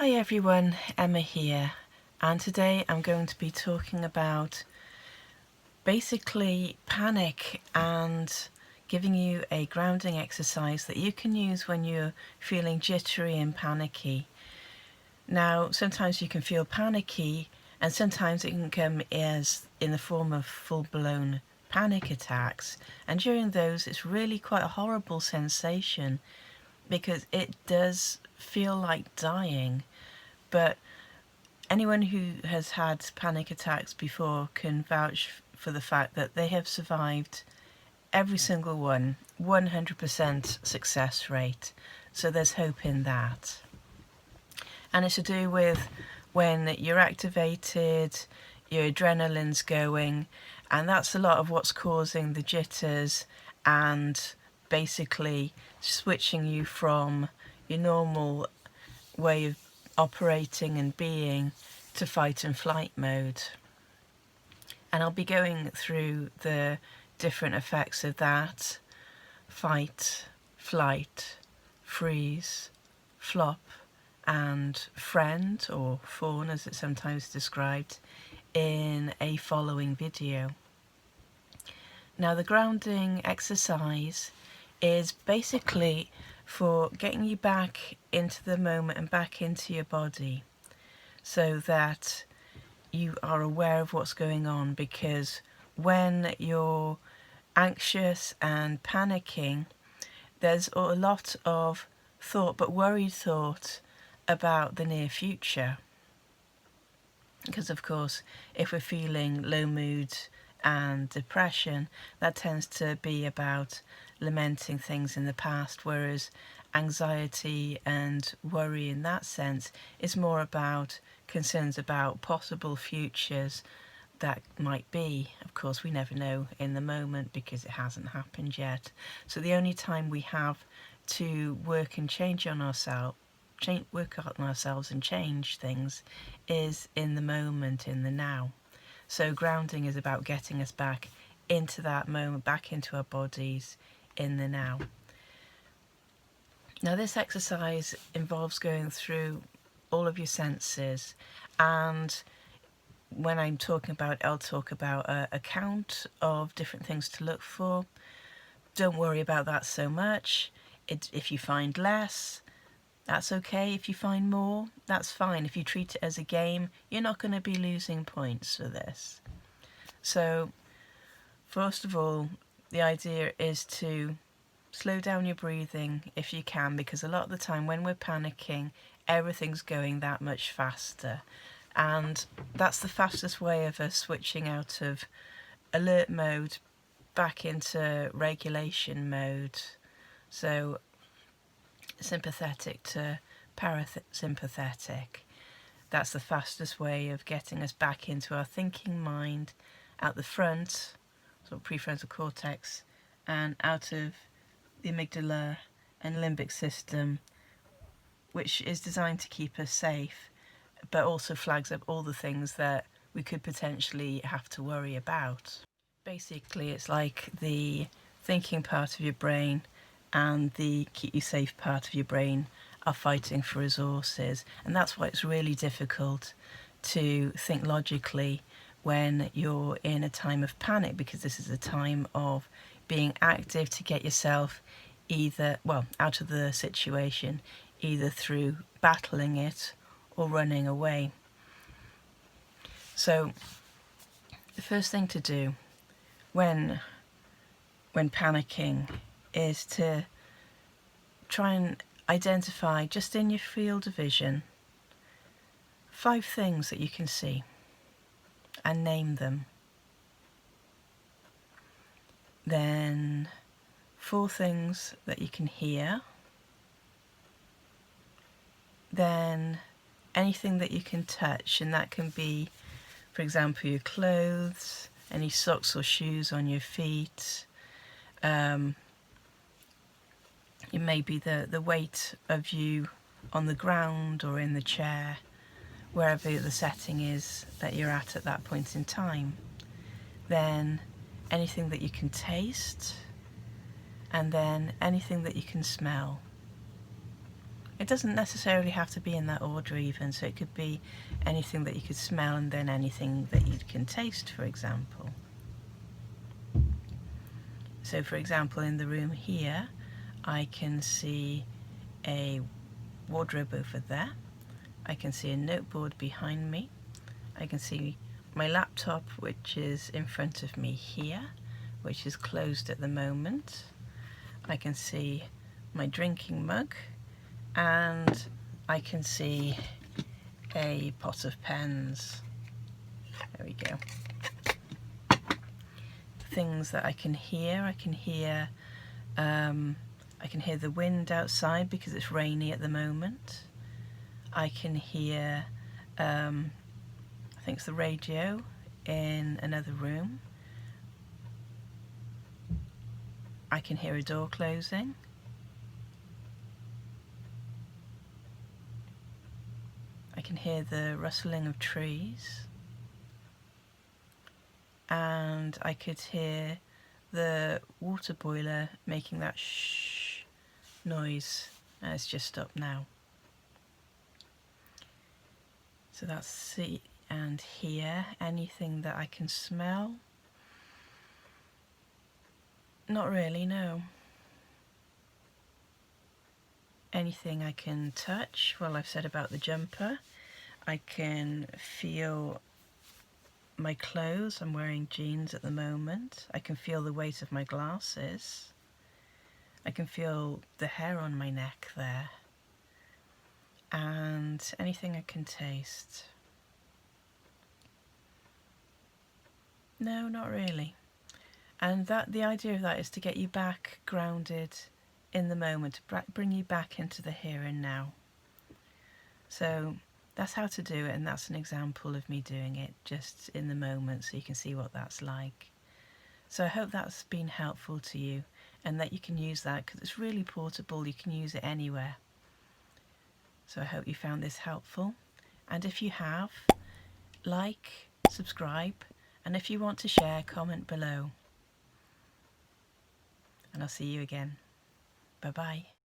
Hi everyone, Emma here, and today I'm going to be talking about basically panic and giving you a grounding exercise that you can use when you're feeling jittery and panicky. Now, sometimes you can feel panicky and sometimes it can come as in the form of full-blown panic attacks, and during those it's really quite a horrible sensation because it does feel like dying. But anyone who has had panic attacks before can vouch for the fact that they have survived every single one, 100% success rate. So there's hope in that. And it's to do with when you're activated, your adrenaline's going, and that's a lot of what's causing the jitters and basically switching you from your normal way of operating and being to fight and flight mode. And I'll be going through the different effects of that: fight, flight, freeze, flop, and friend, or fawn as it's sometimes described, in a following video. Now, the grounding exercise is basically for getting you back into the moment and back into your body so that you are aware of what's going on, because when you're anxious and panicking, there's a lot of thought, but worried thought, about the near future. Because of course, if we're feeling low mood and depression, that tends to be about lamenting things in the past, whereas anxiety and worry in that sense is more about concerns about possible futures that might be. Of course, we never know in the moment because it hasn't happened yet. So the only time we have to work and change on ourselves, work on ourselves and change things, is in the moment, in the now. So grounding is about getting us back into that moment, back into our bodies, in the now. Now, this exercise involves going through all of your senses, and when I'm talking about it, I'll talk about a count of different things to look for. Don't worry about that so much. If you find less, that's okay. If you find more, that's fine. If you treat it as a game, you're not going to be losing points for this. So, first of all, the idea is to slow down your breathing if you can, because a lot of the time when we're panicking, everything's going that much faster. And that's the fastest way of us switching out of alert mode back into regulation mode. So sympathetic to parasympathetic. That's the fastest way of getting us back into our thinking mind, out the front, sort of prefrontal cortex, and out of the amygdala and limbic system, which is designed to keep us safe, but also flags up all the things that we could potentially have to worry about. Basically, it's like the thinking part of your brain and the keep you safe part of your brain are fighting for resources, and that's why it's really difficult to think logically when you're in a time of panic, because this is a time of being active to get yourself out of the situation, either through battling it or running away. So the first thing to do when panicking is to try and identify, just in your field of vision, 5 things that you can see and name them. Then 4 things that you can hear. Then anything that you can touch, and that can be, for example, your clothes, any socks or shoes on your feet. It may be the weight of you on the ground or in the chair, wherever the setting is that you're at that point in time. Then anything that you can taste, and then anything that you can smell. It doesn't necessarily have to be in that order even, so it could be anything that you could smell and then anything that you can taste, for example. So for example, in the room here, I can see a wardrobe over there. I can see a noteboard behind me. I can see my laptop, which is in front of me here, which is closed at the moment. I can see my drinking mug, and I can see a pot of pens. There we go. Things that I can hear. I can hear the wind outside because it's rainy at the moment. I can hear, I think it's the radio in another room. I can hear a door closing. I can hear the rustling of trees. And I could hear the water boiler making that shh noise, and it's just stopped now. So that's see and hear. Anything that I can smell? Not really, no. Anything I can touch? Well, I've said about the jumper. I can feel my clothes. I'm wearing jeans at the moment. I can feel the weight of my glasses. I can feel the hair on my neck there. And anything I can taste? No, not really. And the idea of that is to get you back grounded in the moment, to bring you back into the here and now. So that's how to do it, and that's an example of me doing it just in the moment, so you can see what that's like. So I hope that's been helpful to you, and that you can use that because it's really portable. You can use it anywhere. So I hope you found this helpful, and if you have, like, subscribe, and if you want to share, comment below. And I'll see you again. Bye bye.